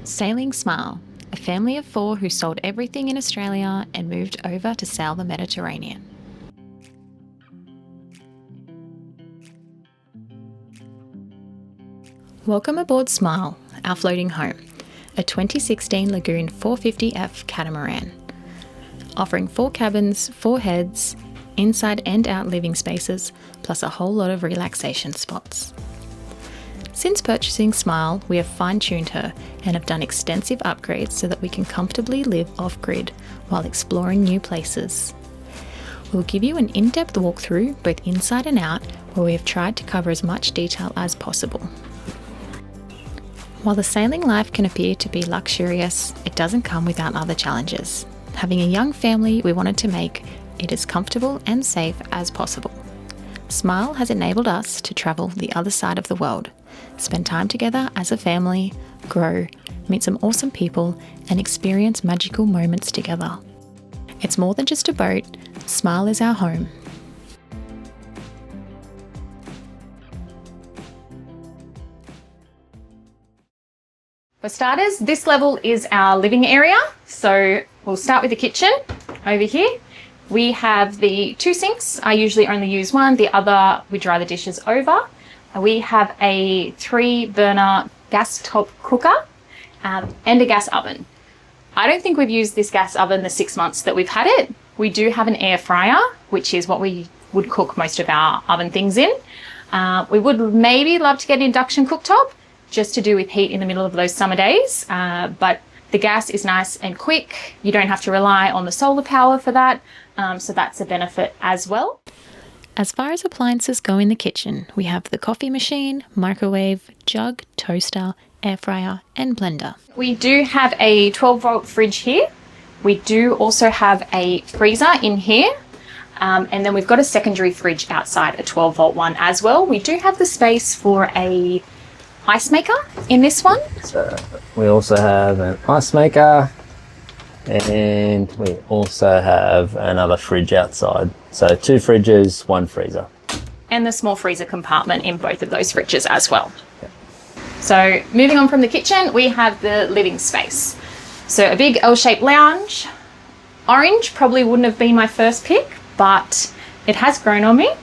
Sailing Smile, a family of 4 who sold everything in Australia and moved over to sail the Mediterranean. Welcome aboard Smile, our floating home, a 2016 Lagoon 450f Catamaran. Offering 4 cabins, 4 heads, inside and out living spaces, plus a whole lot of relaxation spots. Since purchasing Smile, we have fine-tuned her and have done extensive upgrades so that we can comfortably live off-grid while exploring new places. We'll give you an in-depth walkthrough, both inside and out, where we have tried to cover as much detail as possible. While the sailing life can appear to be luxurious, it doesn't come without other challenges. Having a young family, we wanted to make it as comfortable and safe as possible. Smile has enabled us to travel the other side of the world, spend time together as a family, grow, meet some awesome people, and experience magical moments together. It's more than just a boat, Smile is our home. For starters, this level is our living area. So we'll start with the kitchen over here. We have the 2 sinks. I usually only use one, the other we dry the dishes over. We have a 3-burner gas top cooker and a gas oven. I don't think we've used this gas oven the 6 months that we've had it. We do have an air fryer, which is what we would cook most of our oven things in. We would maybe love to get an induction cooktop just to do with heat in the middle of those summer days, but the gas is nice and quick. You don't have to rely on the solar power for that, so that's a benefit as well. As far as appliances go in the kitchen, we have the coffee machine, microwave, jug, toaster, air fryer, and blender. We do have a 12-volt fridge here. We do also have a freezer in here, and then we've got a secondary fridge outside, a 12-volt one as well. We do have the space for a ice maker in this one. So we also have an ice maker, and we also have another fridge outside. So 2 fridges, 1 freezer. And the small freezer compartment in both of those fridges as well. Yeah. So moving on from the kitchen, we have the living space. So a big L-shaped lounge. Orange probably wouldn't have been my first pick, but it has grown on me.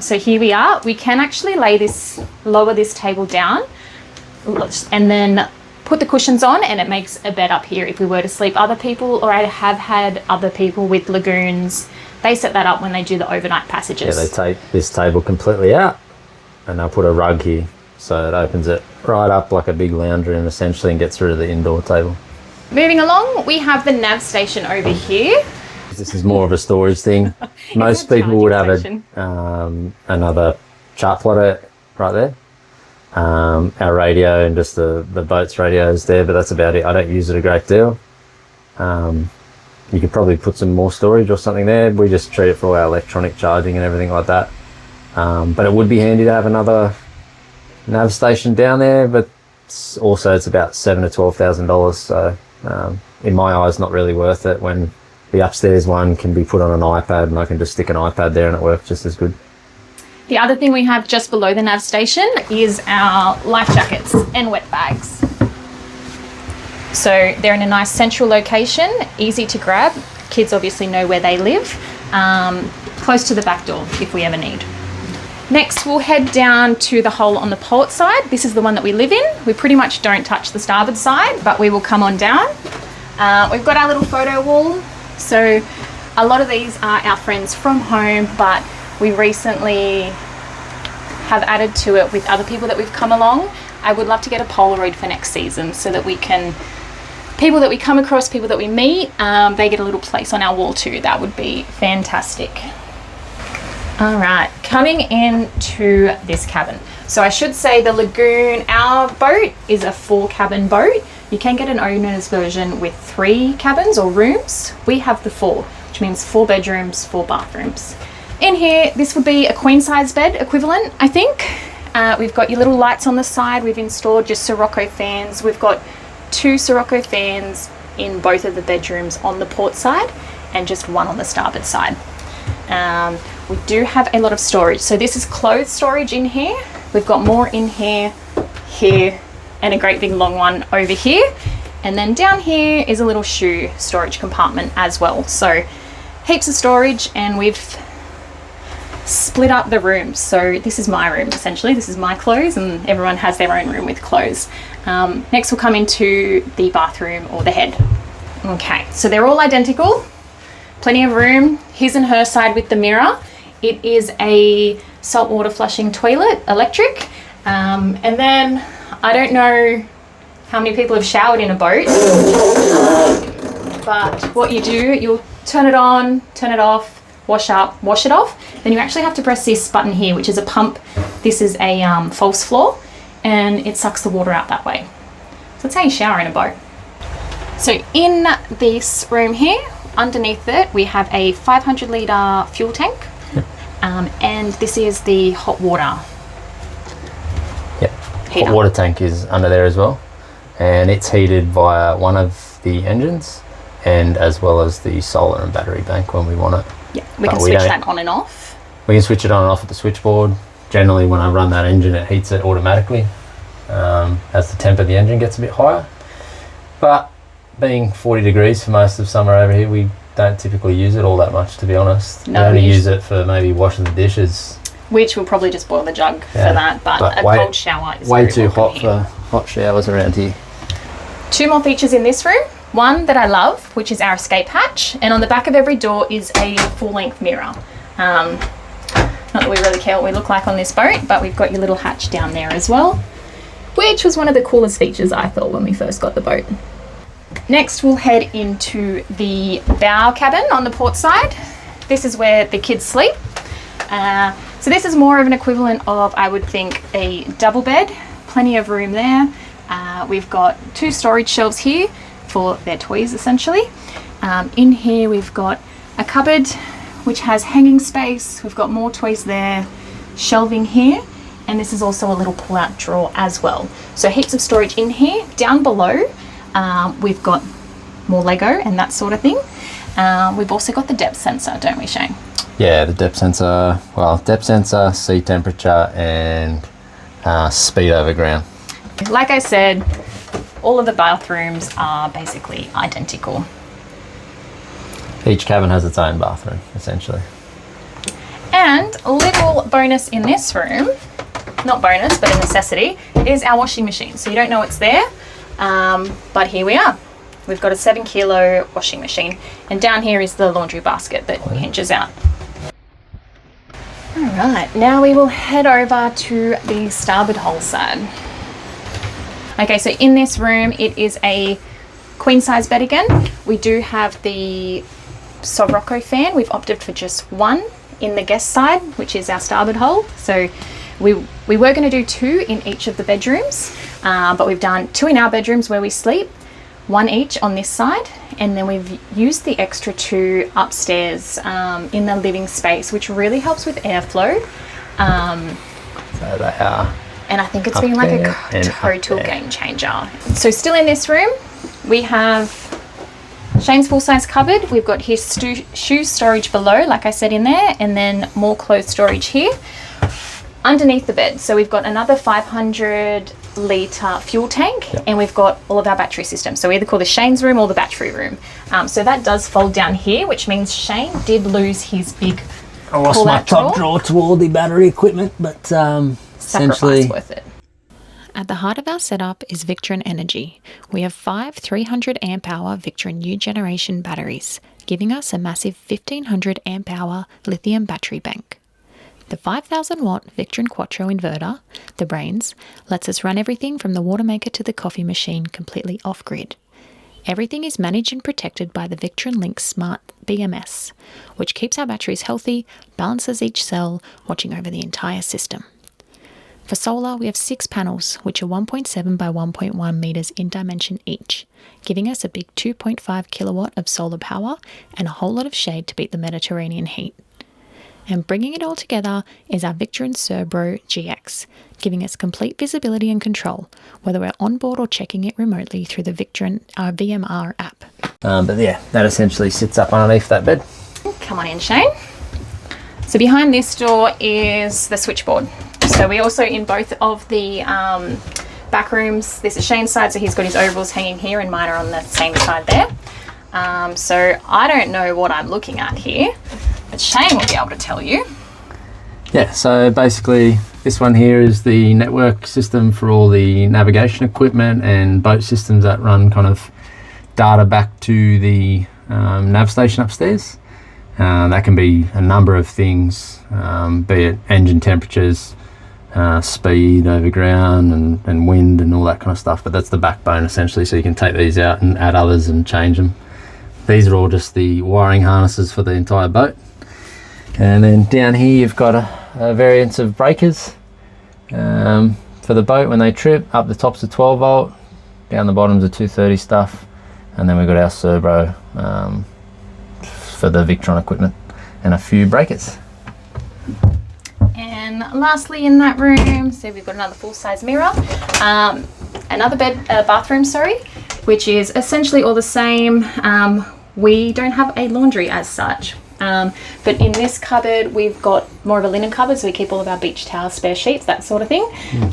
So here we are. We can actually lower this table down and then put the cushions on, and it makes a bed up here if we were to sleep. Other people, or I have had other people with lagoons, they set that up when they do the overnight passages. Yeah, they take this table completely out and they'll put a rug here. So it opens it right up like a big lounge room essentially and gets rid of the indoor table. Moving along, we have the nav station over here. This is more of a storage thing. Most people would have another chart plotter right there. Our radio and just the boat's radio is there, but that's about it. I don't use it a great deal. You could probably put some more storage or something there. We just treat it for all our electronic charging and everything like that. But it would be handy to have another nav station down there, but it's about $7,000 to $12,000. So in my eyes, not really worth it when the upstairs one can be put on an iPad and I can just stick an iPad there and it works just as good. The other thing we have just below the nav station is our life jackets and wet bags. So they're in a nice central location, easy to grab. Kids obviously know where they live, close to the back door if we ever need. Next, we'll head down to the hole on the port side. This is the one that we live in. We pretty much don't touch the starboard side, but we will come on down. We've got our little photo wall. So a lot of these are our friends from home, but we recently have added to it with other people that we've come along. I would love to get a Polaroid for next season so that we can, people that we come across, people that we meet, they get a little place on our wall too. That would be fantastic. All right, coming into this cabin. So I should say the Lagoon, our boat is a 4-cabin boat. You can get an owner's version with 3 cabins or rooms. We have the 4, which means 4 bedrooms, 4 bathrooms. In here, this would be a queen size bed equivalent, I think. We've got your little lights on the side. We've installed just Sirocco fans. We've got 2 Sirocco fans in both of the bedrooms on the port side and just 1 on the starboard side. We do have a lot of storage. So this is clothes storage in here. We've got more in here, here, and a great big long one over here. And then down here is a little shoe storage compartment as well. So heaps of storage, and we've split up the rooms. So this is my room, essentially. This is my clothes, and everyone has their own room with clothes. Next we'll come into the bathroom or the head. Okay, so they're all identical. Plenty of room. His and her side with the mirror. It is a saltwater flushing toilet, electric. And then I don't know how many people have showered in a boat, but what you do, you'll turn it on, turn it off, wash up, wash it off. Then you actually have to press this button here, which is a pump. This is a false floor, and it sucks the water out that way. So that's how you shower in a boat. So in this room here, underneath it, we have a 500 litre fuel tank. And this is the hot water. Yep. Heater. Hot water tank is under there as well, and it's heated via one of the engines, and as well as the solar and battery bank when we want it. Yeah, we can switch that on and off. We can switch it on and off at the switchboard. Generally, when I run that engine, it heats it automatically as the temp of the engine gets a bit higher. But being 40 degrees for most of summer over here, we don't typically use it all that much, to be honest. No, we only use it for maybe washing the dishes. Which will probably just boil the jug for that, but a cold shower is way very too hot here. for hot showers around here. Two more features in this room. One that I love, which is our escape hatch, and on the back of every door is a full-length mirror. Not that we really care what we look like on this boat, but we've got your little hatch down there as well, which was one of the coolest features I thought when we first got the boat. Next, we'll head into the bow cabin on the port side. This is where the kids sleep. So this is more of an equivalent of, I would think, a double bed. Plenty of room there. We've got two storage shelves here for their toys, essentially. In here, we've got a cupboard which has hanging space. We've got more toys there, shelving here, and this is also a little pull-out drawer as well. So heaps of storage in here. Down below, we've got more Lego and that sort of thing. We've also got the depth sensor, don't we, Shane? Yeah, the depth sensor, sea temperature, and speed over ground. Like I said, all of the bathrooms are basically identical. Each cabin has its own bathroom, essentially. And a little bonus in this room, not bonus, but a necessity, is our washing machine. So you don't know it's there, but here we are. We've got a 7 kilo washing machine, and down here is the laundry basket that hinges out. All right, now we will head over to the starboard hull side. Okay, so in this room, it is a queen size bed again. We do have the Sirocco fan. We've opted for just one in the guest side, which is our starboard hull. So we were going to do 2 in each of the bedrooms, but we've done 2 in our bedrooms where we sleep, 1 each on this side, and then we've used the extra 2 upstairs in the living space, which really helps with airflow. So they are. And I think it's been like a total game changer. So still in this room, we have Shane's full-size cupboard. We've got his shoe storage below, like I said, in there, and then more clothes storage here. Underneath the bed, so we've got another 500 litre fuel tank, and we've got all of our battery systems. So we either call this Shane's room or the battery room. So that does fold down here, which means Shane did lose his big I lost my top drawer to all the battery equipment, but essentially worth it. At the heart of our setup is Victron Energy. We have 5 300 amp hour Victron new generation batteries, giving us a massive 1500 amp hour lithium battery bank. The 5000 watt Victron Quattro inverter, the brains, lets us run everything from the water maker to the coffee machine completely off-grid. Everything is managed and protected by the Victron Link Smart BMS, which keeps our batteries healthy, balances each cell, watching over the entire system. For solar, we have 6 panels, which are 1.7 by 1.1 metres in dimension each, giving us a big 2.5 kilowatt of solar power and a whole lot of shade to beat the Mediterranean heat. And bringing it all together is our Victron Cerbro GX, giving us complete visibility and control, whether we're on board or checking it remotely through the Victron VMR app. But yeah, that essentially sits up underneath that bed. Come on in, Shane. So behind this door is the switchboard. So we also, in both of the back rooms. This is Shane's side, so he's got his overalls hanging here and mine are on the same side there. So I don't know what I'm looking at here, but Shane will be able to tell you. Yeah, so basically this one here is the network system for all the navigation equipment and boat systems that run kind of data back to the nav station upstairs. That can be a number of things, be it engine temperatures, speed over ground and wind and all that kind of stuff, but that's the backbone essentially, so you can take these out and add others and change them. These are all just the wiring harnesses for the entire boat. And then down here you've got a variance of breakers for the boat when they trip. Up the top's a 12 volt, down the bottom's a 230 stuff, and then we've got our servo for the Victron equipment and a few breakers. And lastly in that room, so we've got another full-size mirror, another bathroom, which is essentially all the same. We don't have a laundry as such, but in this cupboard we've got more of a linen cupboard, so we keep all of our beach towels, spare sheets, that sort of thing.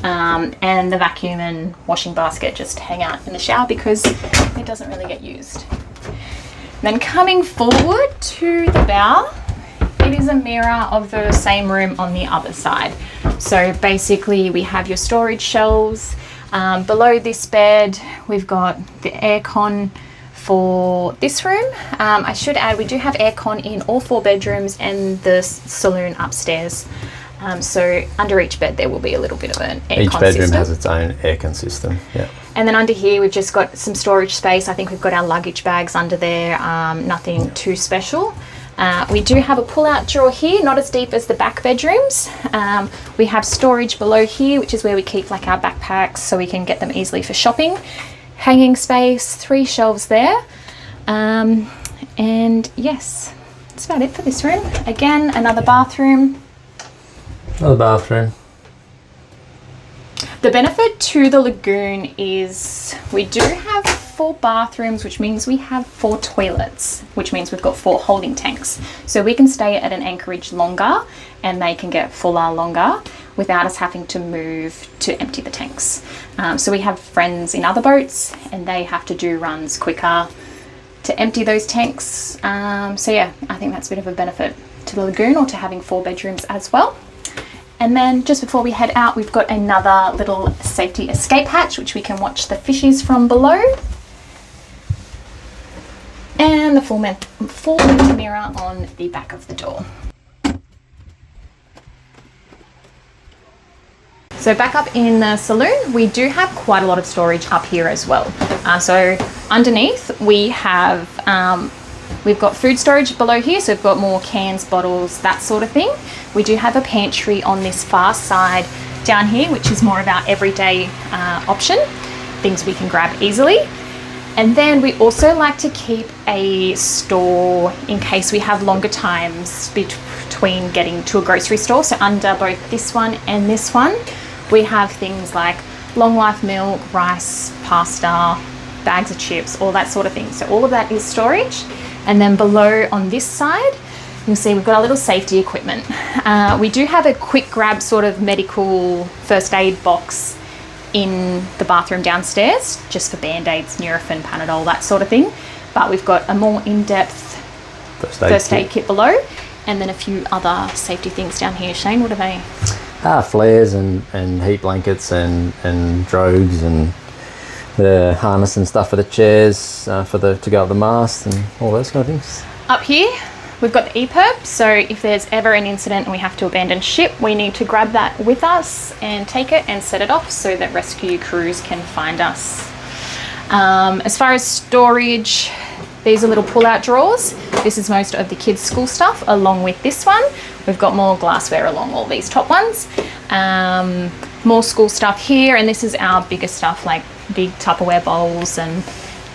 And the vacuum and washing basket just hang out in the shower because it doesn't really get used. Then coming forward to the bow, it is a mirror of the same room on the other side. So basically we have your storage shelves. Below this bed we've got the aircon for this room. I should add we do have aircon in all 4 bedrooms and the saloon upstairs. So under each bed there will be a little bit of an aircon system. Each bedroom has its own aircon system, yeah. And then under here we've just got some storage space. I think we've got our luggage bags under there, nothing too special. We do have a pull-out drawer here, not as deep as the back bedrooms. We have storage below here, which is where we keep like our backpacks so we can get them easily for shopping. Hanging space, 3 shelves there. And yes, that's about it for this room. Again, another bathroom. Another bathroom. The benefit to the Lagoon is we do have 4 bathrooms, which means we have 4 toilets, which means we've got 4 holding tanks. So we can stay at an anchorage longer and they can get fuller longer without us having to move to empty the tanks. So we have friends in other boats and they have to do runs quicker to empty those tanks. So yeah, I think that's a bit of a benefit to the Lagoon, or to having 4 bedrooms as well. And then just before we head out, we've got another little safety escape hatch, which we can watch the fishies from below. And the full length mirror on the back of the door. So back up in the saloon, we do have quite a lot of storage up here as well. So underneath we have, we've got food storage below here, so we've got more cans, bottles, that sort of thing. We do have a pantry on this far side down here, which is more of our everyday option, things we can grab easily. And then we also like to keep a store in case we have longer times between getting to a grocery store. So under both this one and this one, we have things like long life milk, rice, pasta, bags of chips, all that sort of thing. So all of that is storage. And then below on this side, you'll see we've got our little safety equipment. We do have a quick grab sort of medical first aid box in the bathroom downstairs, just for Band-Aids, Nurofen, Panadol, that sort of thing. But we've got a more in-depth first aid kit below, and then a few other safety things down here. Shane, what are they? Flares and heat blankets and drogues and the harness and stuff for the chairs, to go up the mast and all those kind of things. Up here, we've got the EPIRB, so if there's ever an incident and we have to abandon ship, we need to grab that with us and take it and set it off so that rescue crews can find us. As far as storage, these are little pull-out drawers. This is most of the kids' school stuff, along with this one. We've got more glassware along all these top ones. More school stuff here, and this is our bigger stuff, like big Tupperware bowls and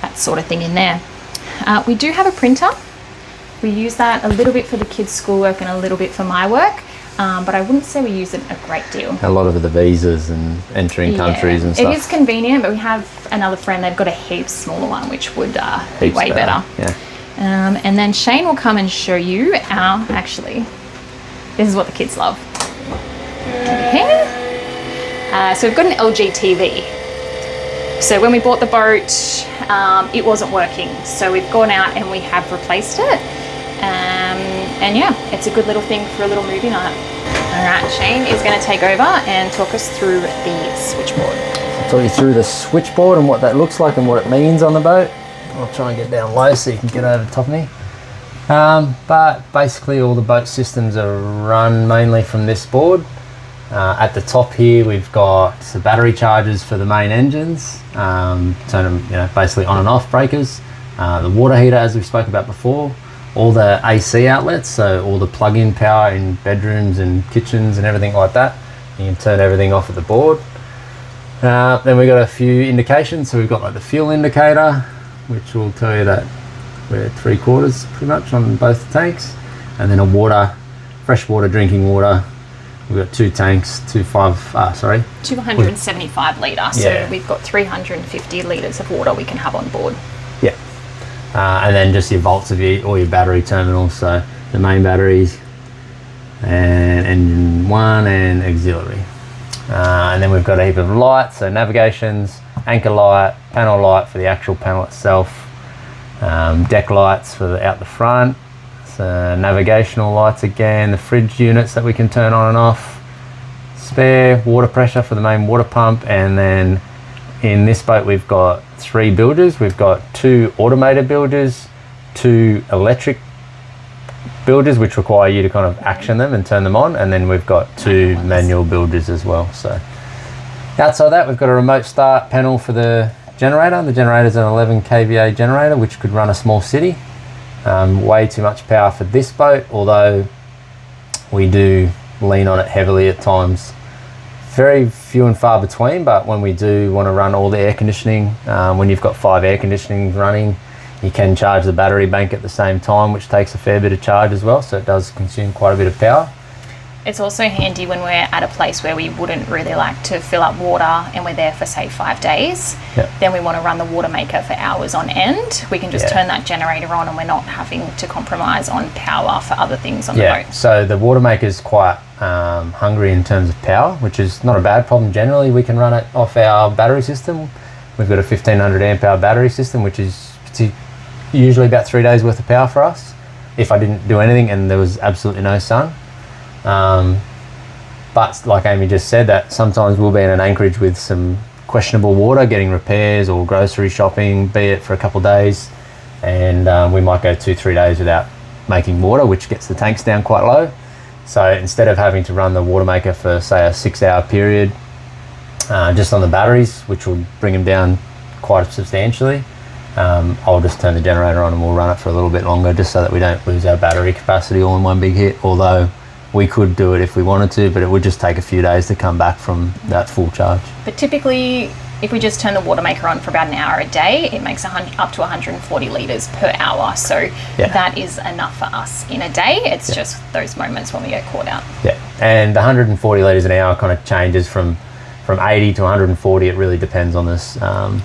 that sort of thing in there. We do have a printer. We use that a little bit for the kids' schoolwork and a little bit for my work, but I wouldn't say we use it a great deal. A lot of the visas and entering countries and stuff. It is convenient, but we have another friend, they've got a heaps smaller one, which would be way better. Yeah. And then Shane will come and show you actually, this is what the kids love. Okay. So we've got an LG TV. So when we bought the boat, it wasn't working. So we've gone out and we have replaced it. And yeah, it's a good little thing for a little movie night. All right, Shane is going to take over and talk us through the switchboard. I'll talk you through the switchboard and what that looks like and what it means on the boat. I'll try and get down low so you can get over the top of me. But basically all the boat systems are run mainly from this board. At the top here we've got the battery chargers for the main engines, turn them basically on and off breakers, the water heater as we spoke about before, all the AC outlets, so all the plug-in power in bedrooms and kitchens and everything like that. You can turn everything off at the board. Then we've got a few indications, so we've got like the fuel indicator, which will tell you that we're 3/4 pretty much on both tanks, and then fresh water, drinking water. We've got 2 tanks, 275 litre, so we've got 350 litres of water we can have on board. Yeah, and then just your volts of all your battery terminals, so the main batteries, and engine 1 and auxiliary. And then we've got a heap of lights, so navigations, anchor light, panel light for the actual panel itself, deck lights for out the front, so navigational lights again, the fridge units that we can turn on and off, spare water pressure for the main water pump, and then in this boat we've got 3 bilgers. We've got 2 automated bilgers, 2 electric bilgers which require you to kind of action them and turn them on, and then we've got 2 manual bilgers as well. So outside that we've got a remote start panel for the generator. The generator is an 11 kVA generator which could run a small city. Way too much power for this boat, although we do lean on it heavily at times. Very few and far between, but when we do want to run all the air conditioning, when you've got 5 air conditionings running, you can charge the battery bank at the same time, which takes a fair bit of charge as well, so it does consume quite a bit of power. It's also handy when we're at a place where we wouldn't really like to fill up water and we're there for say 5 days. Yep. Then we want to run the water maker for hours on end. We can just turn that generator on and we're not having to compromise on power for other things on the boat. So the water maker is quite hungry in terms of power, which is not a bad problem generally. We can run it off our battery system. We've got a 1500 amp hour battery system, which is usually about 3 days worth of power for us if I didn't do anything and there was absolutely no sun. But like Amy just said, that sometimes we'll be in an anchorage with some questionable water, getting repairs or grocery shopping, be it for a couple of days, and we might go 2-3 days without making water, which gets the tanks down quite low. So instead of having to run the water maker for say a 6-hour period just on the batteries, which will bring them down quite substantially, I'll just turn the generator on and we'll run it for a little bit longer, just so that we don't lose our battery capacity all in one big hit. Although we could do it if we wanted to, but it would just take a few days to come back from that full charge. But typically, if we just turn the water maker on for about an hour a day, it makes up to 140 litres per hour. So that is enough for us in a day. It's just those moments when we get caught out. Yeah, and the 140 litres an hour kind of changes from 80 to 140. It really depends on this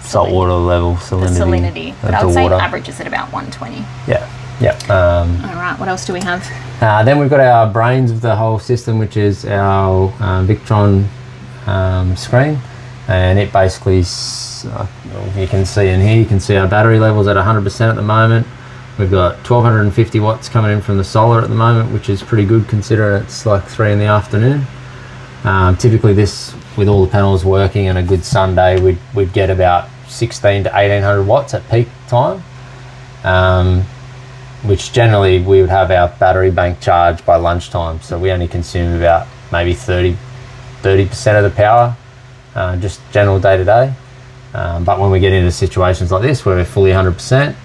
salt water level, salinity. But I would say average is at about 120. Yeah. All right, what else do we have? Then we've got our brains of the whole system, which is our Victron screen, and it basically, you can see in here, you can see our battery levels at 100% at the moment. We've got 1250 watts coming in from the solar at the moment, which is pretty good considering it's like 3 in the afternoon. Typically this, with all the panels working and a good sun day, we'd get about 16 to 1800 watts at peak time. Which generally we would have our battery bank charged by lunchtime, so we only consume about maybe 30% of the power, just general day to day. But when we get into situations like this where we're fully 100%,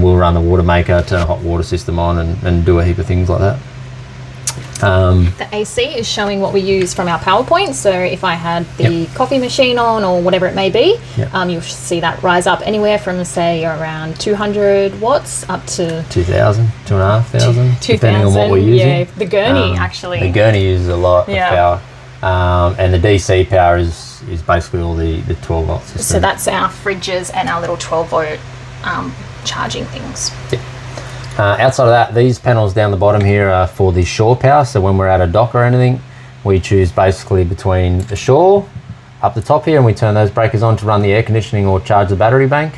we'll run the water maker, turn a hot water system on, and do a heap of things like that. The AC is showing what we use from our PowerPoint, so if I had the coffee machine on or whatever it may be, you'll see that rise up anywhere from say around 200 watts up to 2,000, 2,500, depending on what we're using. Yeah, the gurney actually. The gurney uses a lot of power, and the DC power is basically all the 12 volt system. So that's our fridges and our little 12 volt charging things. Outside of that, these panels down the bottom here are for the shore power. So when we're at a dock or anything, we choose basically between the shore, up the top here, and we turn those breakers on to run the air conditioning or charge the battery bank.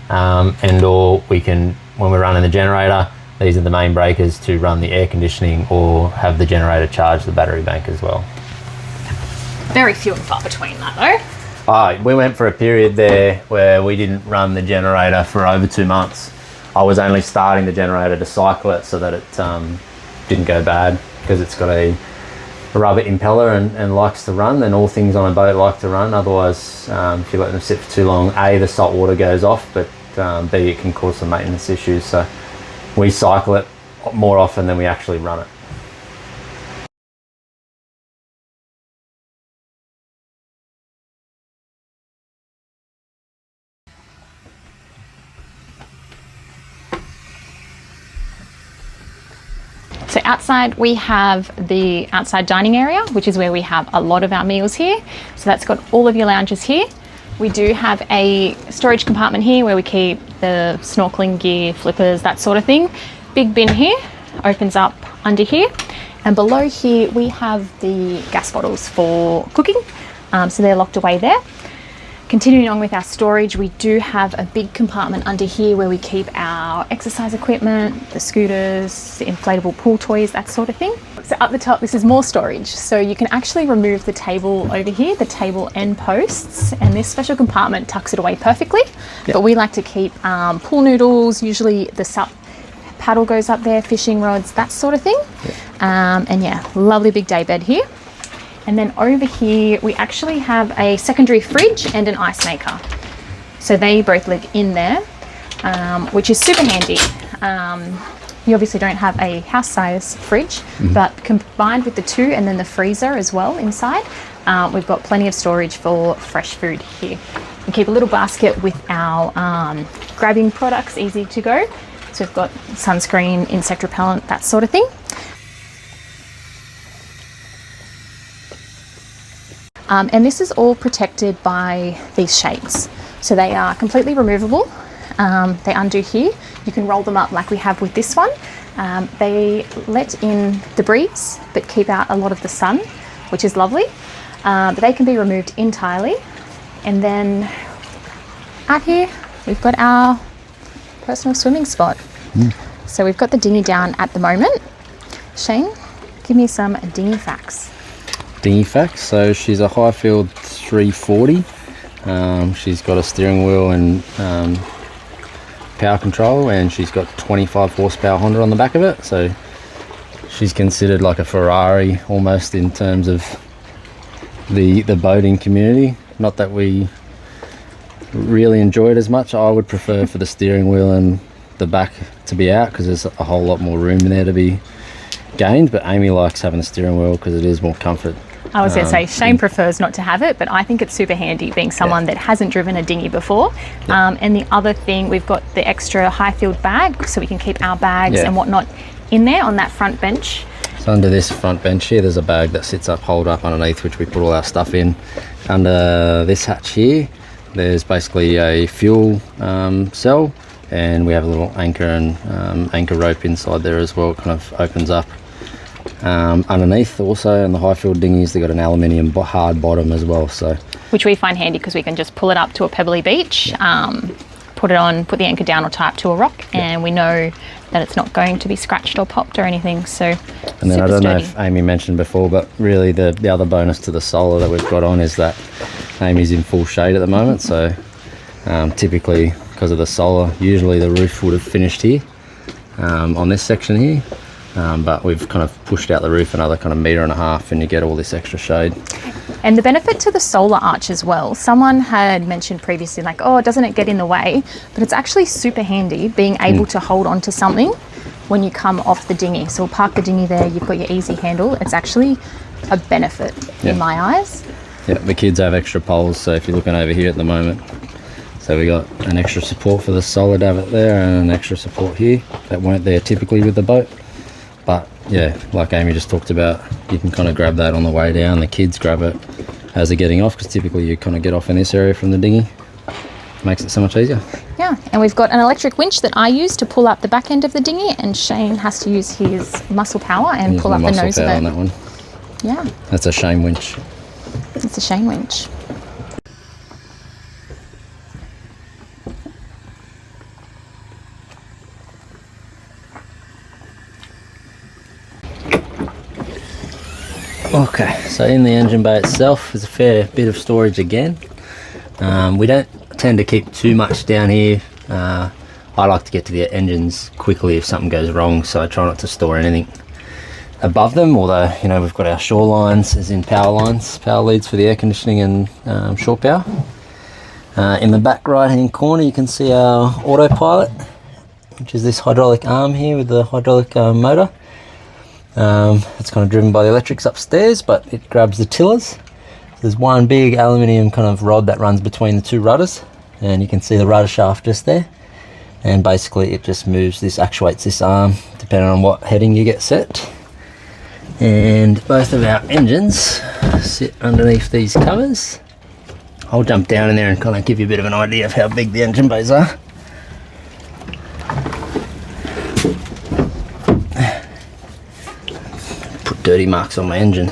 And or we can, when we're running the generator, these are the main breakers to run the air conditioning or have the generator charge the battery bank as well. Very few and far between that though. We went for a period there where we didn't run the generator for over 2 months. I was only starting the generator to cycle it so that it didn't go bad, because it's got a rubber impeller and likes to run, and all things on a boat like to run. Otherwise, if you let them sit for too long, A, the salt water goes off, but B, it can cause some maintenance issues. So we cycle it more often than we actually run it. So outside we have the outside dining area, which is where we have a lot of our meals here. So that's got all of your lounges here. We do have a storage compartment here where we keep the snorkeling gear, flippers, that sort of thing. Big bin here, opens up under here. And below here we have the gas bottles for cooking. So they're locked away there. Continuing on with our storage, we do have a big compartment under here where we keep our exercise equipment, the scooters, the inflatable pool toys, that sort of thing. So up the top, this is more storage. So you can actually remove the table over here, the table end posts, and this special compartment tucks it away perfectly. Yep. But we like to keep pool noodles, usually the SUP paddle goes up there, fishing rods, that sort of thing. Yep. And yeah, lovely big day bed here. And then over here, we actually have a secondary fridge and an ice maker. So they both live in there, which is super handy. You obviously don't have a house size fridge, but combined with the two and then the freezer as well inside, we've got plenty of storage for fresh food here. We keep a little basket with our grabbing products, easy to go. So we've got sunscreen, insect repellent, that sort of thing. And this is all protected by these shades. So they are completely removable. They undo here. You can roll them up like we have with this one. They let in the breeze, but keep out a lot of the sun, which is lovely. But they can be removed entirely. And then out here, we've got our personal swimming spot. So we've got the dinghy down at the moment. Shane, give me some dinghy facts. Dinghy facts. So she's a Highfield 340. She's got a steering wheel and power control, and she's got 25 horsepower Honda on the back of it. So she's considered like a Ferrari almost in terms of the boating community. Not that we really enjoy it as much. I would prefer for the steering wheel and the back to be out, because there's a whole lot more room in there to be gained, but Amy likes having the steering wheel because it is more comfort. I was going to say, Shane prefers not to have it, but I think it's super handy being someone that hasn't driven a dinghy before. And the other thing, we've got the extra high-filled bag, so we can keep our bags and whatnot in there on that front bench. So under this front bench here, there's a bag that sits up, hold up underneath, which we put all our stuff in. Under this hatch here, there's basically a fuel cell, and we have a little anchor and anchor rope inside there as well. It kind of opens up. Underneath also on the high-filled dinghies, they've got an aluminium hard bottom as well. So which we find handy because we can just pull it up to a pebbly beach, put it on, put the anchor down or tie it to a rock, and we know that it's not going to be scratched or popped or anything. So and then I don't know if Amy mentioned before, but really the other bonus to the solar that we've got on is that Amy's in full shade at the moment. So typically, because of the solar, usually the roof would have finished here on this section here. But we've kind of pushed out the roof another kind of 1.5 meters, and you get all this extra shade. And the benefit to the solar arch as well, someone had mentioned previously, like, oh, doesn't it get in the way? But it's actually super handy being able to hold on to something when you come off the dinghy. So we'll park the dinghy there, you've got your easy handle. It's actually a benefit in my eyes. Yeah, the kids have extra poles, so if you're looking over here at the moment, so we got an extra support for the solar davit there and an extra support here that weren't there typically with the boat. But yeah, like Amy just talked about, you can kind of grab that on the way down. The kids grab it as they're getting off, because typically you kind of get off in this area from the dinghy. Makes it so much easier. Yeah, and we've got an electric winch that I use to pull up the back end of the dinghy, and Shane has to use his muscle power and pull up the nose of it. On that one. Yeah. That's a Shane winch. It's a Shane winch. Okay, so in the engine bay itself there's a fair bit of storage again. We don't tend to keep too much down here. I like to get to the engines quickly if something goes wrong, so I try not to store anything above them, although, you know, we've got our shore lines, as in power lines, power leads for the air conditioning and shore power. In the back right hand corner you can see our autopilot, which is this hydraulic arm here with the hydraulic motor. It's kind of driven by the electrics upstairs, but it grabs the tillers. There's one big aluminium kind of rod that runs between the two rudders, and you can see the rudder shaft just there. And basically it just moves this, actuates this arm depending on what heading you get set. And both of our engines sit underneath these covers. I'll jump down in there and kind of give you a bit of an idea of how big the engine bays are. Put dirty marks on my engine.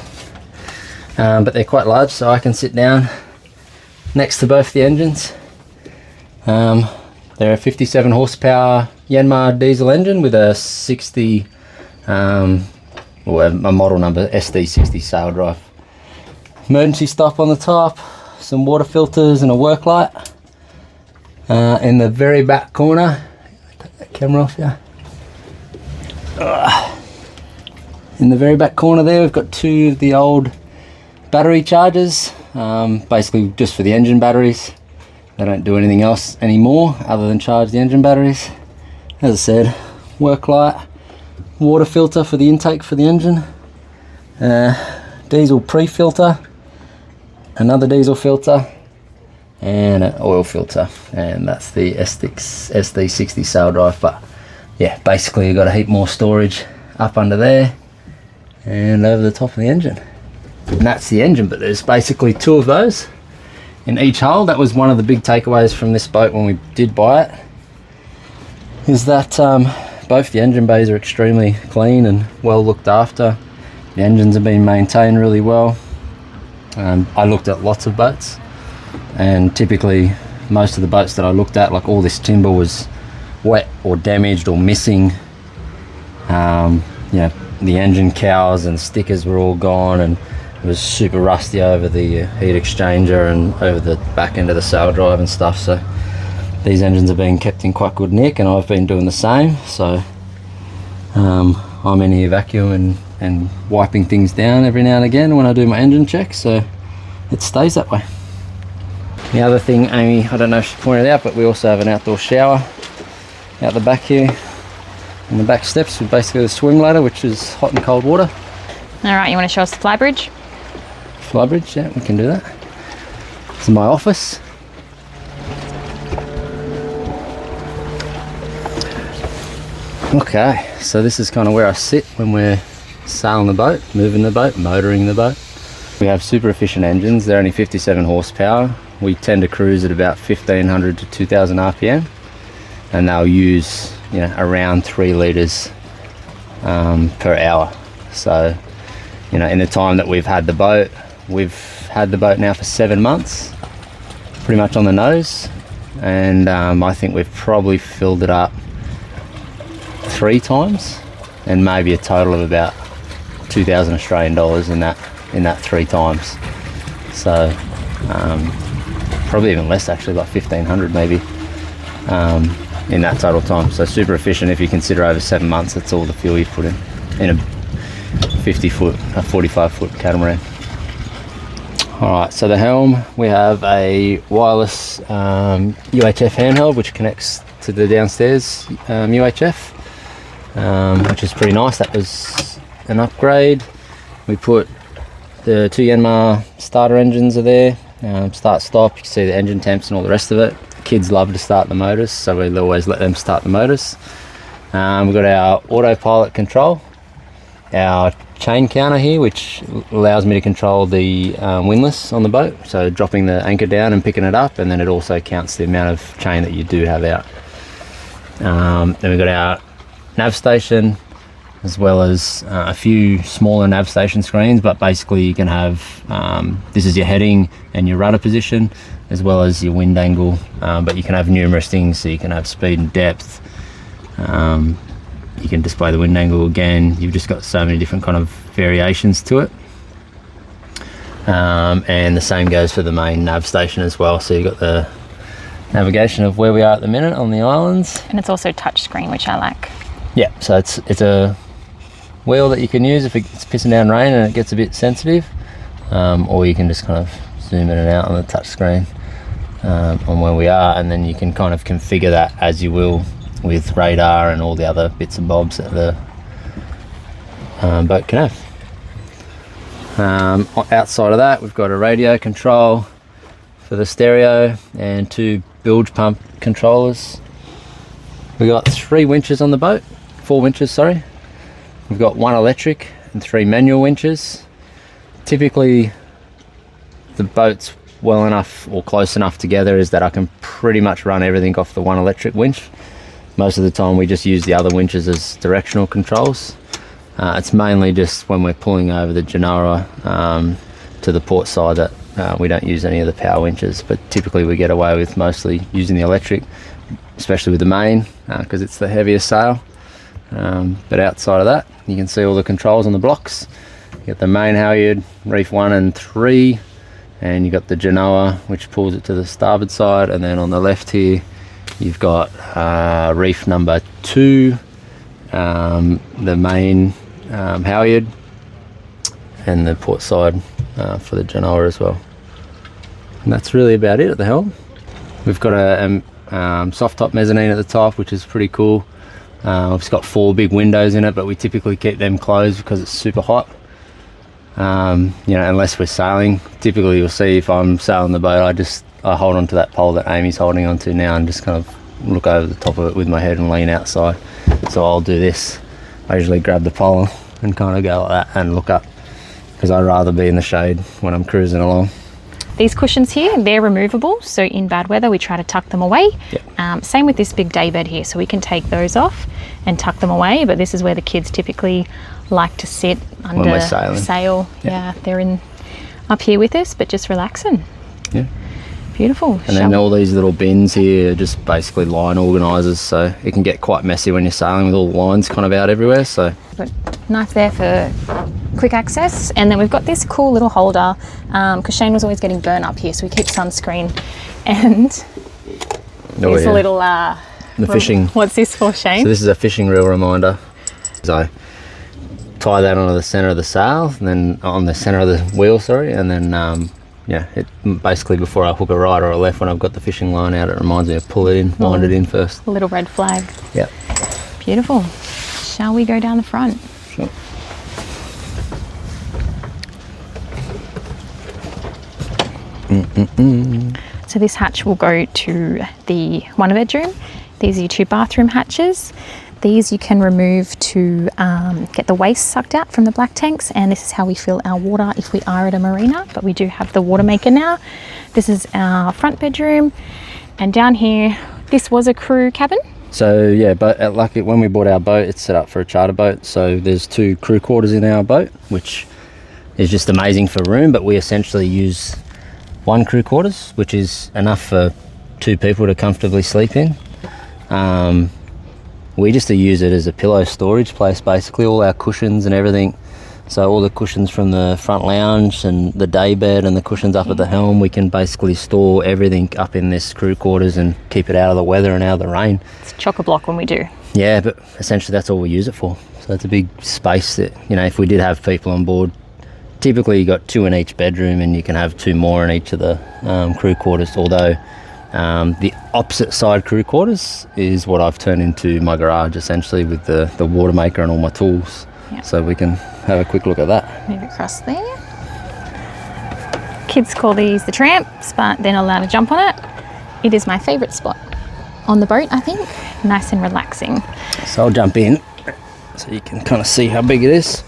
But they're quite large, so I can sit down next to both the engines. They're a 57 horsepower Yanmar diesel engine with a 60 or a model number SD60 sail drive. Emergency stop on the top, some water filters and a work light. In the very back corner, take that camera off here. In the very back corner there we've got two of the old battery chargers, basically just for the engine batteries. They don't do anything else anymore other than charge the engine batteries. As I said, work light, water filter for the intake for the engine, diesel pre-filter, another diesel filter, and an oil filter, and that's the SD60 sail drive. But yeah, basically you've got a heap more storage up under there and over the top of the engine. And that's the engine, but there's basically two of those in each hull. That was one of the big takeaways from this boat when we did buy it, is that both the engine bays are extremely clean and well looked after. The engines have been maintained really well. I looked at lots of boats, and typically most of the boats that I looked at, like all this timber was wet or damaged or missing. Yeah, the engine cowls and stickers were all gone, and it was super rusty over the heat exchanger and over the back end of the sail drive and stuff. So these engines are being kept in quite good nick, and I've been doing the same. So I'm in here vacuuming and wiping things down every now and again when I do my engine check, so it stays that way. The other thing, Amy, I don't know if she pointed out, but we also have an outdoor shower out the back here. On the back steps with basically the swim ladder, which is hot and cold water. Alright, you want to show us the Flybridge? Flybridge, yeah, we can do that. This is my office. Okay, so this is kind of where I sit when we're sailing the boat, moving the boat, motoring the boat. We have super efficient engines. They're only 57 horsepower. We tend to cruise at about 1500 to 2000 RPM, and they'll use, you know, around 3 litres per hour. So, you know, in the time that we've had the boat now for 7 months, pretty much on the nose, and I think we've probably filled it up 3 times, and maybe a total of about 2,000 Australian dollars in that 3 times. So probably even less, actually, like 1,500 maybe in that total time. So super efficient if you consider over 7 months that's all the fuel you put in a 45-foot catamaran. Alright, so the helm, we have a wireless UHF handheld which connects to the downstairs UHF, which is pretty nice. That was an upgrade. We put the 2 Yanmar starter engines are there, start stop, you can see the engine temps and all the rest of it. Kids love to start the motors, so we'll always let them start the motors. We've got our autopilot control, our chain counter here, which allows me to control the windlass on the boat, so dropping the anchor down and picking it up, and then it also counts the amount of chain that you do have out. Then we've got our nav station, as well as a few smaller nav station screens, but basically you can have, this is your heading and your rudder position, as well as your wind angle, but you can have numerous things, so you can have speed and depth, you can display the wind angle again. You've just got so many different kind of variations to it. And the same goes for the main nav station as well. So you've got the navigation of where we are at the minute on the islands. And it's also touchscreen, which I like. Yeah, so it's a wheel that you can use if it's pissing down rain and it gets a bit sensitive, or you can just kind of zoom in and out on the touchscreen on where we are, and then you can kind of configure that as you will with radar and all the other bits and bobs that the boat can have. Outside of that, we've got a radio control for the stereo and 2 bilge pump controllers. We've got 3 winches on the boat, 4 winches, sorry. We've got 1 electric and 3 manual winches. Typically, the boat's well enough or close enough together is that I can pretty much run everything off the 1 electric winch. Most of the time we just use the other winches as directional controls. It's mainly just when we're pulling over the Genoa to the port side that we don't use any of the power winches, but typically we get away with mostly using the electric, especially with the main, because it's the heaviest sail. But outside of that, you can see all the controls on the blocks. You got the main halyard, reef 1 and 3, and you got the Genoa, which pulls it to the starboard side, and then on the left here you've got reef number 2, the main halyard, and the port side for the Genoa as well. And that's really about it at the helm. We've got a soft top mezzanine at the top, which is pretty cool. It's got 4 big windows in it, but we typically keep them closed because it's super hot. You know, unless we're sailing. Typically you'll see if I'm sailing the boat, I hold onto that pole that Amy's holding onto now and just kind of look over the top of it with my head and lean outside. So I'll do this. I usually grab the pole and kind of go like that and look up, because I'd rather be in the shade when I'm cruising along. These cushions here, they're removable, so in bad weather we try to tuck them away. Yep. Same with this big daybed here, so we can take those off and tuck them away, but this is where the kids typically like to sit under when we're sailing. Sail. Yep. Yeah, they're up here with us, but just relaxing. Yeah. Beautiful. And then all these little bins here are just basically line organisers, so it can get quite messy when you're sailing with all the lines kind of out everywhere. So but nice there for quick access. And then we've got this cool little holder, because Shane was always getting burnt up here, so we keep sunscreen. And there's a little the fishing. What's this for, Shane? So this is a fishing reel reminder. So I tie that onto the centre of the sail, and then on the centre of the wheel, sorry, and then yeah, it basically before I hook a right or a left when I've got the fishing line out, it reminds me to pull it in, wind it in first. A little red flag. Yep. Beautiful. Shall we go down the front? Sure. So this hatch will go to the 1 bedroom. These are your 2 bathroom hatches. These you can remove to get the waste sucked out from the black tanks, and this is how we fill our water if we are at a marina, but we do have the water maker now. This is our front bedroom, and down here, this was a crew cabin. So yeah, but when we bought our boat, it's set up for a charter boat, so there's 2 crew quarters in our boat, which is just amazing for room, but we essentially use 1 crew quarters, which is enough for 2 people to comfortably sleep in. We just use it as a pillow storage place, basically, all our cushions and everything. So all the cushions from the front lounge and the daybed and the cushions up at the helm, we can basically store everything up in this crew quarters and keep it out of the weather and out of the rain. It's chock-a-block when we do. Yeah, but essentially that's all we use it for. So it's a big space that, you know, if we did have people on board, typically you got 2 in each bedroom and you can have 2 more in each of the crew quarters, although the opposite side crew quarters is what I've turned into my garage, essentially, with the water maker and all my tools. Yep. So we can have a quick look at that. Move across there. Kids call these the tramps, but they're not allowed to jump on it. It is my favourite spot on the boat, I think. Nice and relaxing. So I'll jump in so you can kind of see how big it is.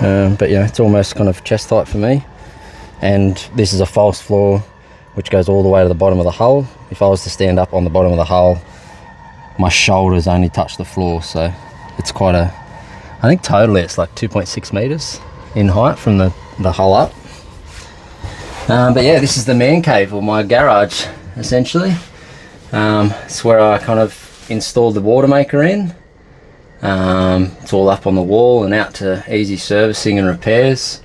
But yeah, it's almost kind of chest height for me. And this is a false floor, which goes all the way to the bottom of the hull. If I was to stand up on the bottom of the hull, my shoulders only touch the floor, so it's quite I think totally it's like 2.6 metres in height from the hull up. But yeah, this is the man cave, or my garage, essentially. It's where I kind of installed the water maker in. It's all up on the wall and out to easy servicing and repairs.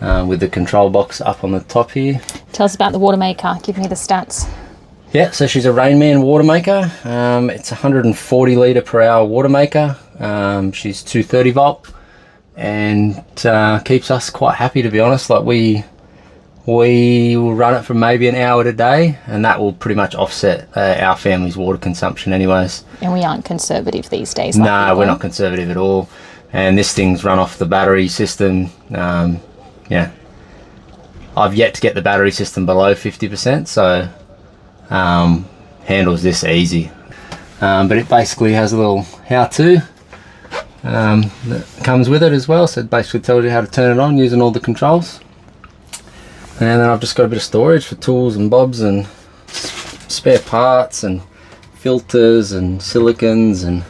with the control box up on the top here. Tell us about the water maker. Give me the stats. Yeah, so she's a Rainman water maker. It's a 140 litre per hour water maker. She's 230 volt and keeps us quite happy, to be honest. Like we will run it for maybe an hour a day, and that will pretty much offset our family's water consumption anyways. And we aren't conservative these days. No, we're not conservative at all. And this thing's run off the battery system. Yeah, I've yet to get the battery system below 50%, so handles this easy. But it basically has a little how-to that comes with it as well, so it basically tells you how to turn it on using all the controls. And then I've just got a bit of storage for tools and bobs and spare parts and filters and silicons and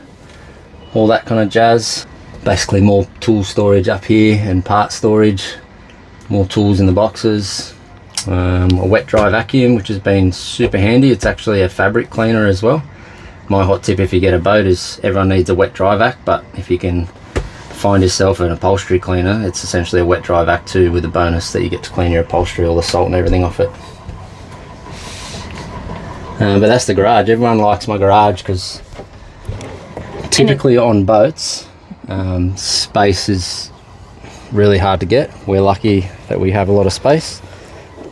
all that kind of jazz. Basically more tool storage up here and part storage, more tools in the boxes, a wet dry vacuum, which has been super handy. It's actually a fabric cleaner as well. My hot tip if you get a boat is everyone needs a wet dry vac, but if you can find yourself an upholstery cleaner, it's essentially a wet dry vac too, with the bonus that you get to clean your upholstery, all the salt and everything off it. But that's the garage. Everyone likes my garage because typically on boats, space is really hard to get. We're lucky that we have a lot of space,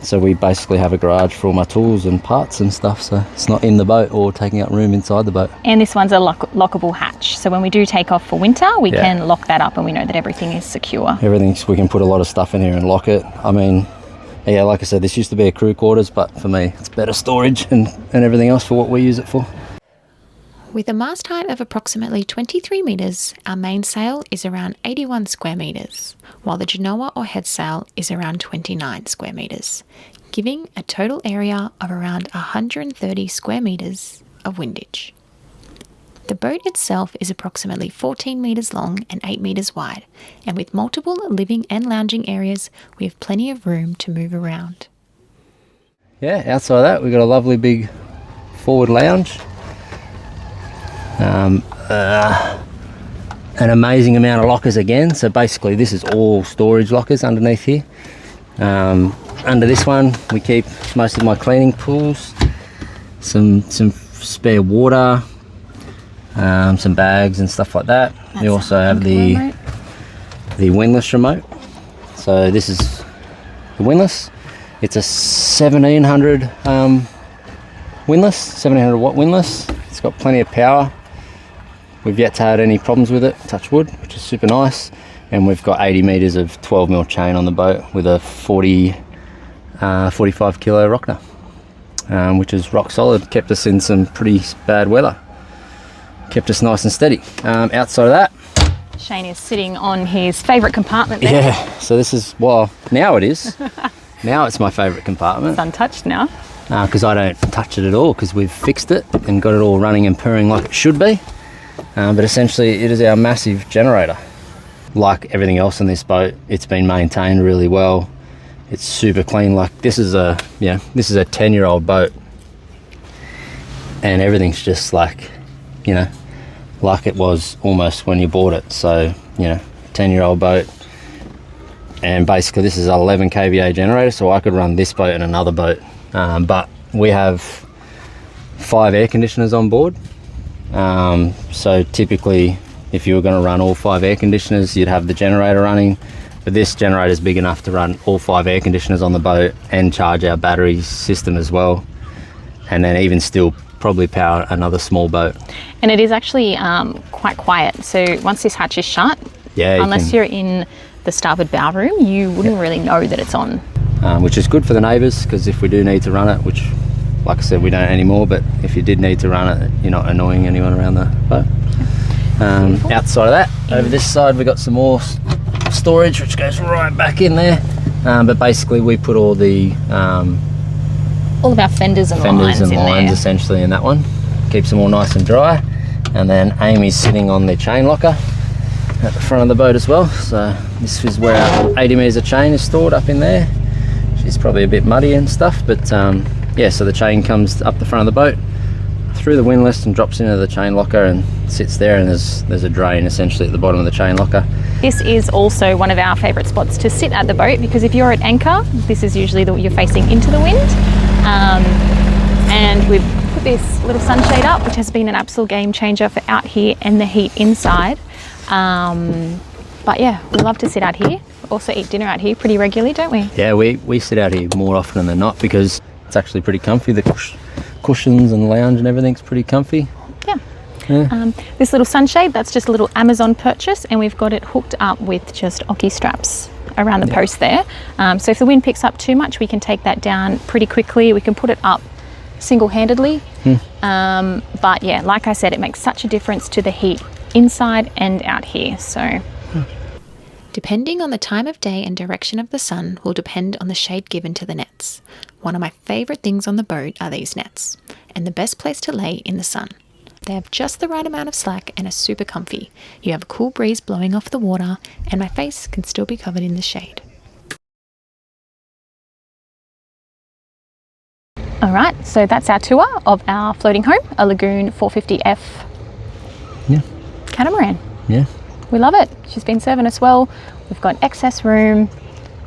so we basically have a garage for all my tools and parts and stuff, so it's not in the boat or taking up room inside the boat. And this one's a lockable hatch, so when we do take off for winter, we can lock that up and we know that everything is secure. We can put a lot of stuff in here and lock it. I mean, yeah, like I said, this used to be a crew quarters, but for me it's better storage and everything else for what we use it for. With a mast height of approximately 23 metres, our mainsail is around 81 square metres, while the genoa or head sail is around 29 square metres, giving a total area of around 130 square metres of windage. The boat itself is approximately 14 metres long and 8 metres wide, and with multiple living and lounging areas, we have plenty of room to move around. Yeah, outside of that, we've got a lovely big forward lounge. An amazing amount of lockers again, so basically this is all storage lockers underneath here. Under this one we keep most of my cleaning tools, some spare water, some bags and stuff like that. We also have the windlass remote. So this is the windlass. It's a 1700 windlass, 1700 watt windlass. It's got plenty of power. We've yet to have any problems with it, touch wood, which is super nice. And we've got 80 metres of 12mm chain on the boat with a 45 kilo Rockner, which is rock solid. Kept us in some pretty bad weather. Kept us nice and steady. Outside of that, Shane is sitting on his favourite compartment there. Yeah, so this is, well, now it is. Now it's my favourite compartment. It's untouched now. Because I don't touch it at all, because we've fixed it and got it all running and purring like it should be. But essentially it is our massive generator. Like everything else in this boat, it's been maintained really well. It's super clean. Like this is a 10-year-old boat, and everything's just like, like it was almost when you bought it. So 10-year-old boat, and basically this is an 11 kVA generator, so I could run this boat and another boat. But we have 5 air conditioners on board. So typically if you were going to run all 5 air conditioners, you'd have the generator running, but this generator is big enough to run all 5 air conditioners on the boat and charge our battery system as well, and then even still probably power another small boat. And it is actually quite quiet, so once this hatch is shut, unless you're in the starboard bow room, you wouldn't really know that it's on. Which is good for the neighbours, because if we do need to run it, which like I said we don't anymore, but if you did need to run it, you're not annoying anyone around the boat. Outside of that, over this side we've got some more storage which goes right back in there, but basically we put all of our fenders and lines essentially in that one. Keeps them all nice and dry. And then Amy's sitting on the chain locker at the front of the boat as well, so this is where our 80 metres of chain is stored, up in there. She's probably a bit muddy and stuff, but yeah, so the chain comes up the front of the boat through the windlass and drops into the chain locker and sits there, and there's a drain essentially at the bottom of the chain locker. This is also one of our favourite spots to sit at the boat, because if you're at anchor, this is usually you're facing into the wind. And we've put this little sunshade up, which has been an absolute game changer for out here and the heat inside. But yeah, we love to sit out here. We also eat dinner out here pretty regularly, don't we? Yeah, we sit out here more often than not because it's actually pretty comfy. The cushions and lounge and everything's pretty comfy. Yeah. This little sunshade, that's just a little Amazon purchase, and we've got it hooked up with just Oki straps around the post there. So if the wind picks up too much, we can take that down pretty quickly. We can put it up single-handedly. But yeah, like I said, it makes such a difference to the heat inside and out here. So Depending on the time of day and direction of the sun will depend on the shade given to the nets. One of my favourite things on the boat are these nets, and the best place to lay in the sun. They have just the right amount of slack and are super comfy. You have a cool breeze blowing off the water, and my face can still be covered in the shade. alright, so that's our tour of our floating home, a Lagoon 450f Catamaran. Yeah. We love it. She's been serving us well. We've got excess room,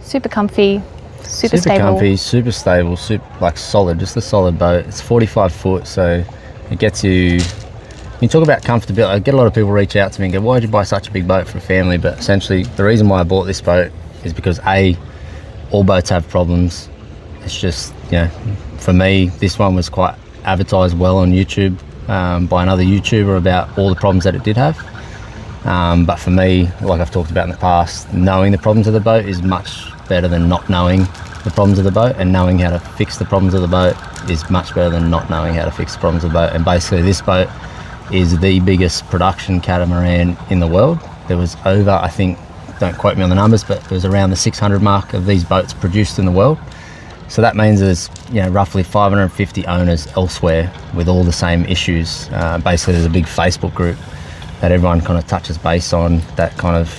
super comfy, super stable. Comfy, super stable, like solid, just a solid boat. It's 45 foot, so it gets you. You talk about comfortability. I get a lot of people reach out to me and go, "Why did you buy such a big boat for a family?" But essentially, the reason why I bought this boat is because all boats have problems. It's just, for me, this one was quite advertised well on YouTube by another YouTuber about all the problems that it did have. But for me, like I've talked about in the past, knowing the problems of the boat is much better than not knowing the problems of the boat, and knowing how to fix the problems of the boat is much better than not knowing how to fix the problems of the boat. And basically, this boat is the biggest production catamaran in the world. There was over, I think, don't quote me on the numbers, but it was around the 600 mark of these boats produced in the world. So that means there's roughly 550 owners elsewhere with all the same issues. Basically, there's a big Facebook group that everyone kind of touches base on, that kind of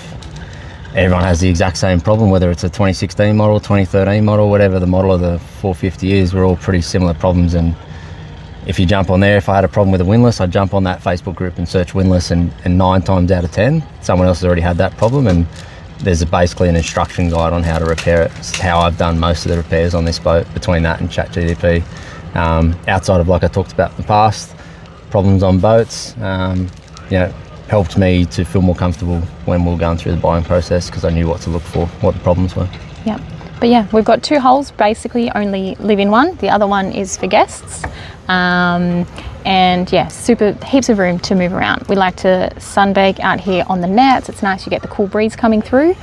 everyone has the exact same problem, whether it's a 2016 model, 2013 model, whatever the model of the 450 is, we're all pretty similar problems. And if you jump on there, if I had a problem with a windlass, I'd jump on that Facebook group and search windlass, and 9 times out of 10, someone else has already had that problem, and there's basically an instruction guide on how to repair it. It's how I've done most of the repairs on this boat, between that and ChatGPT. Outside of, like I talked about in the past, problems on boats, helped me to feel more comfortable when we were going through the buying process, because I knew what to look for, what the problems were. Yeah, but yeah, we've got 2 hulls, basically only live in one. The other one is for guests. And yeah, heaps of room to move around. We like to sunbake out here on the nets. It's nice, you get the cool breeze coming through.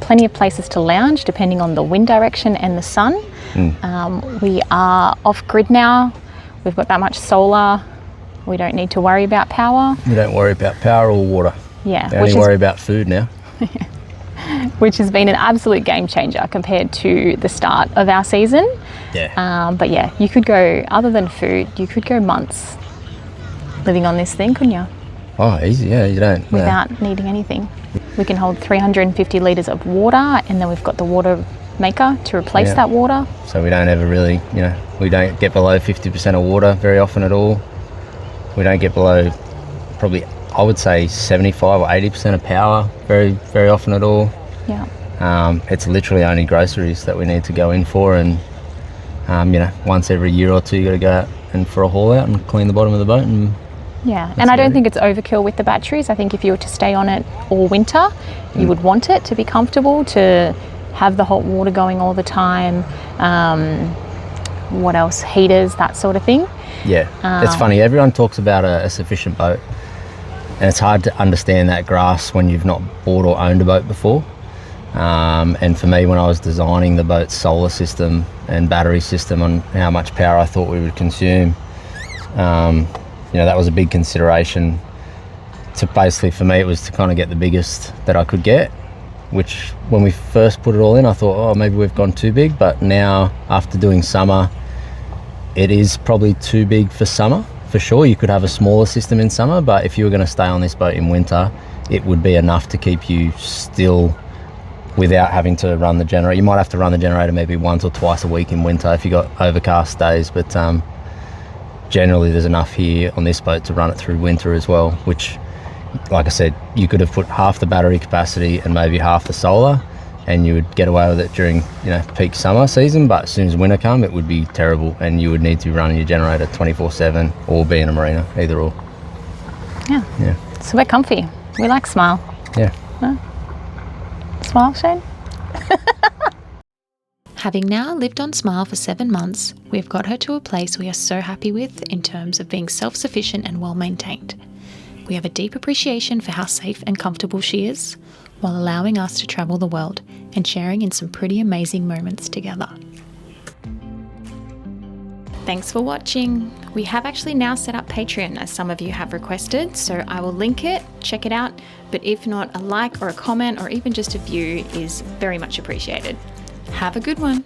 Plenty of places to lounge depending on the wind direction and the sun. We are off grid now. We've got that much solar. We don't need to worry about power. We don't worry about power or water. Yeah. We only worry about food now. Which has been an absolute game changer compared to the start of our season. Yeah. But yeah, you could go, other than food, you could go months living on this thing, couldn't you? Oh, easy, yeah, you don't. Without needing anything. We can hold 350 litres of water, and then we've got the water maker to replace that water. So we don't ever really, we don't get below 50% of water very often at all. We don't get below probably, I would say, 75 or 80% of power very, very often at all. Yeah. It's literally only groceries that we need to go in for, and once every year or two you got to go out and for a haul out and clean the bottom of the boat. And I don't think it's overkill with the batteries. I think if you were to stay on it all winter, you would want it to be comfortable, to have the hot water going all the time. What else? Heaters, that sort of thing. Yeah, it's funny, everyone talks about a sufficient boat, and it's hard to understand that grasp when you've not bought or owned a boat before. And for me, when I was designing the boat's solar system and battery system on how much power I thought we would consume, that was a big consideration. Basically, for me, it was to kind of get the biggest that I could get, which when we first put it all in, I thought, oh, maybe we've gone too big. But now, after doing summer, it is probably too big for summer. For sure, you could have a smaller system in summer, but if you were going to stay on this boat in winter, it would be enough to keep you still without having to run the generator. You might have to run the generator maybe once or twice a week in winter if you got overcast days, but generally there's enough here on this boat to run it through winter as well, which like I said, you could have put half the battery capacity and maybe half the solar, and you would get away with it during, you know, peak summer season. But as soon as winter come, it would be terrible, and you would need to run your generator 24/7 or be in a marina, either or. Yeah. So we're comfy. We like Smile. Yeah. Smile, Shane? Having now lived on Smile for 7 months, we've got her to a place we are so happy with in terms of being self-sufficient and well maintained. We have a deep appreciation for how safe and comfortable she is, while allowing us to travel the world and sharing in some pretty amazing moments together. Thanks for watching. We have actually now set up Patreon, as some of you have requested, so I will link it, check it out, but if not, a like or a comment or even just a view is very much appreciated. Have a good one.